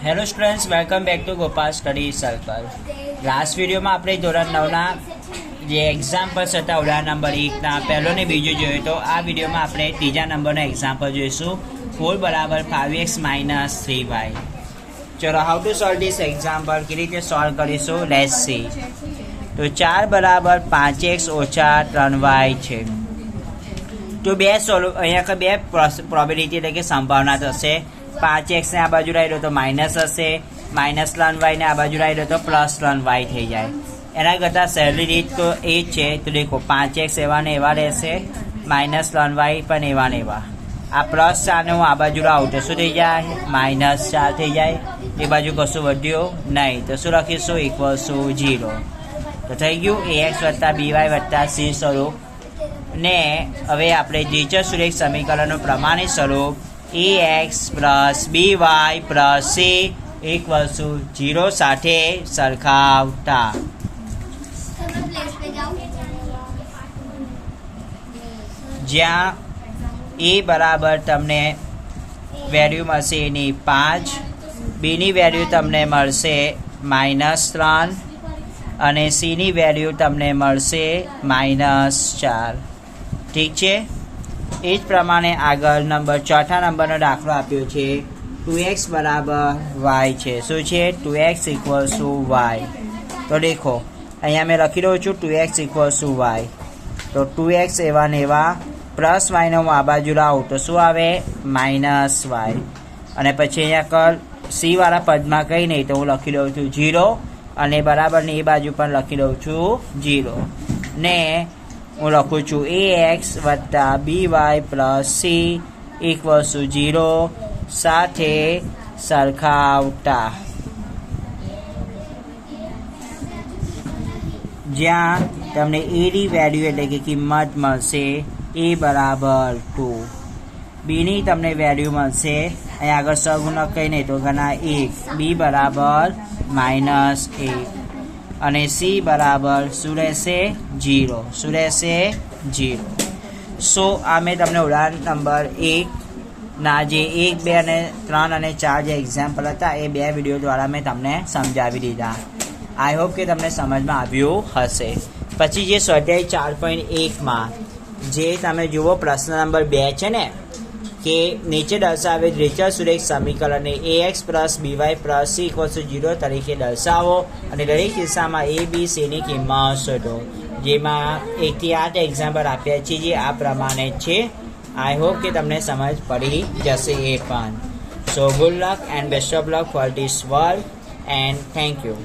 Hello students, welcome back to Gopal study circle. Last વિડીયોમાં આપણે ધોરણ 9ના જે એક્ઝામ્પલ્સ હતા ઉદાહરણ નંબર 1ના પહેલો ને બીજું જોયું. તો આ વિડીયોમાં આપણે ત્રીજા નંબરનો એક્ઝામ્પલ જોઈશું. 4 બરાબર 5x માઇનસ 3y. ચલો, how to solve this example, કેવી રીતે સોલ્વ કરીશું, લેટ્સ સી. તો 4 બરાબર 5x ઓછા 3y છે. તો અહીંયા બે પ્રોબેબિલિટી એટલે કે સંભાવના થશે. 5x ને આ બાજુ લાવી દો તો માઇનસ હશે, માઇનસ લન વાય ને આ બાજુ લાવી દો તો પ્લસ લન વાય થઈ જાય. એના કરતાં સહેલી રીત તો એ જ છે. તો દેખો, 5x એવા ને એવા રહેશે, માઇનસ લન વાય પણ એવા ને એવા. આ પ્લસ 4 ને હું આ બાજુ લાવું તો શું થઈ જાય, -4 થઈ જાય. એ બાજુ કશું વધ્યું નહીં તો શું લખીશું, =0. તો થઈ ગયું ax વત્તા by વત્તા c સ્વરૂપ. ને હવે આપણે દ્વિચર સમીકરણનું પ્રમાણિત સ્વરૂપ ax plus by plus c = 0 સાથે સરખાવતા. જ્યાં a બરાબર તમને વેલ્યુ મળશે એની 5, બીની વેલ્યુ તમને મળશે -3 અને સીની વેલ્યુ તમને મળશે -4. ઠીક છે. એ જ પ્રમાણે આગળ ચોથા નંબરનો દાખલો આપ્યો છે. 2x બરાબર y છે. શું છે, 2x = y. તો દેખો, અહીંયા મેં લખી દઉં છું 2x = y. તો 2x એવા ને એવા, પ્લસ વાયને હું આ બાજુ લાવું તો શું આવે, -y. અને પછી અહીંયા સી વાળા પદમાં કંઈ નહીં તો હું લખી દઉં છું 0 અને બરાબરની એ બાજુ પણ લખી દઉં છું 0. ને હું લખું છું ax વત્તા by પ્લસ c = 0 સાથે સરખાવતા. જ્યાં તમને a ની વેલ્યુ એટલે કે કિંમત મળશે a બરાબર 2, બીની તમને વેલ્યુ મળશે અહીંયા આગળ સહગુણક કંઈ નહીં તો ગણા 1, b બરાબર -1 અને c બરાબર શું રહેશે, 0. શું રહેશે, 0. સો આ મેં તમને ઉદાહરણ નંબર 1ના જે 1, 2 અને 3 અને 4 જે એક્ઝામ્પલ હતા એ 2 વિડીયો દ્વારા મેં તમને સમજાવી દીધા. આઈ હોપ કે તમને સમજમાં આવ્યું હશે. પછી જે સ્વાધ્યાય 4.1માં જે તમે જુઓ પ્રશ્ન નંબર 2 છે ને, કે નીચે દર્શાવેલ દ્વિચર સુરેખ સમીકરણને ax plus by plus c = 0 તરીકે દર્શાવો અને દરેક કિસ્સામાં a, b, c ની કિંમત શોધો. જેમાં 1 થી 8 એક્ઝામ્પલ આપ્યા છે જે આ પ્રમાણે છે. આઈ હોપ કે તમને સમજ પડી જશે એ પણ. સો good luck and best of luck for this work and thank you.